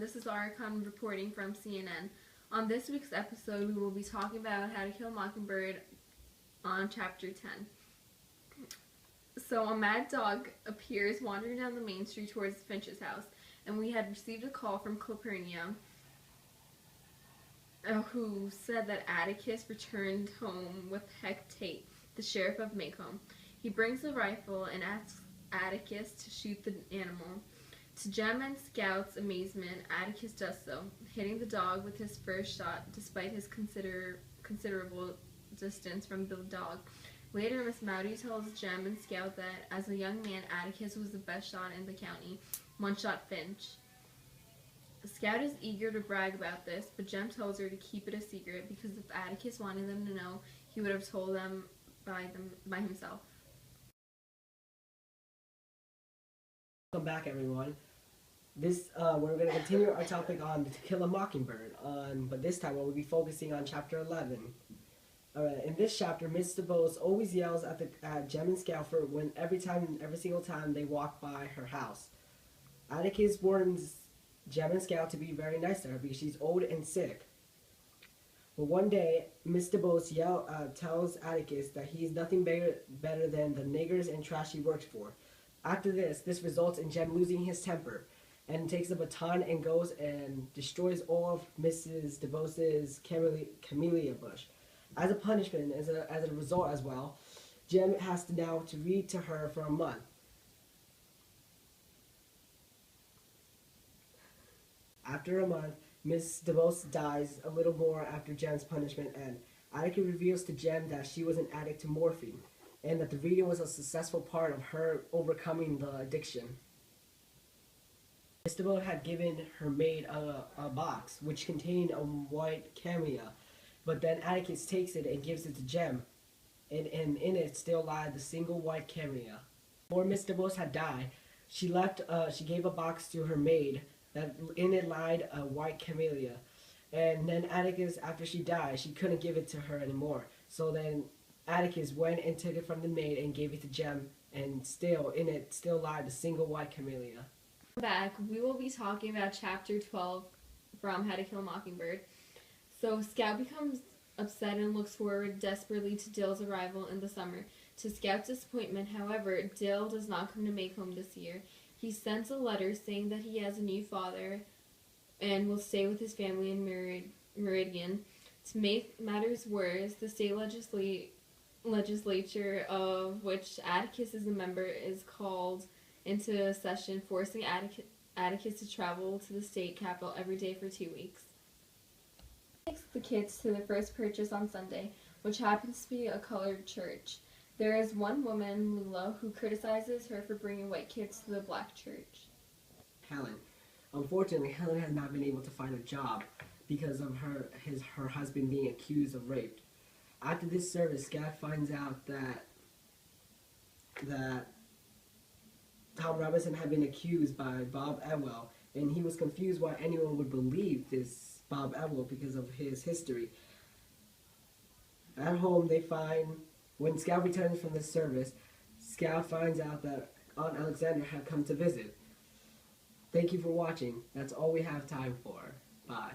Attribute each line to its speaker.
Speaker 1: this is Archon reporting from CNN. On this week's episode, we will be talking about How to Kill a Mockingbird on Chapter 10. So, a mad dog appears wandering down the main street towards Finch's house, and we had received a call from Calpurnia, who said that Atticus returned home with Heck Tate, the sheriff of Maycomb. He brings a rifle and asks Atticus to shoot the animal. To Jem and Scout's amazement, Atticus does so, hitting the dog with his first shot despite his considerable distance from the dog. Later, Miss Mowdy tells Jem and Scout that as a young man, Atticus was the best shot in the county, one-shot Finch. Scout is eager to brag about this, but Jem tells her to keep it a secret because if Atticus wanted them to know, he would have told them by himself.
Speaker 2: Welcome back, everyone. We're going to continue our topic on To Kill a Mockingbird, but this time we'll be focusing on Chapter 11. In this chapter, Mr. Bose always yells at Jem and Scout every single time they walk by her house. Atticus warns Jem and Scout to be very nice to her because she's old and sick. But one day, Mr. Bose tells Atticus that he's nothing better than the niggers and trash he works for. After this results in Jem losing his temper and takes a baton and goes and destroys all of Mrs. DeVose's camellia bush. As a punishment, as a result as well, Jem has to now read to her for a month. After a month, Miss DeVose dies a little more after Jem's punishment, and Atticus reveals to Jem that she was an addict to morphine, and that the reading was a successful part of her overcoming the addiction. Miss DeVose had given her maid a box which contained a white camellia, but then Atticus takes it and gives it to Jem, and in it still lied the single white camellia. Before Miss DeVose had died, she gave a box to her maid that in it lied a white camellia, and then Atticus, after she died, she couldn't give it to her anymore. So then Atticus went and took it from the maid and gave it to Jem, and in it still lied the single white camellia.
Speaker 1: Back, we will be talking about Chapter 12 from How to Kill a Mockingbird. So Scout becomes upset and looks forward desperately to Dill's arrival in the summer. To Scout's disappointment, however, Dill does not come to Maycomb this year. He sends a letter saying that he has a new father and will stay with his family in Meridian. To make matters worse, the state legislature, of which Atticus is a member, is called into session, forcing Atticus to travel to the state capital every day for 2 weeks. He takes the kids to their first purchase on Sunday, which happens to be a colored church. There is one woman, Lula, who criticizes her for bringing white kids to the black church.
Speaker 2: Helen. Unfortunately, Helen has not been able to find a job because of her husband being accused of rape. After this service, Scout finds out that Tom Robinson had been accused by Bob Ewell, and he was confused why anyone would believe this Bob Ewell because of his history. At home, when Scout returns from this service, Scout finds out that Aunt Alexandra had come to visit. Thank you for watching. That's all we have time for. Bye.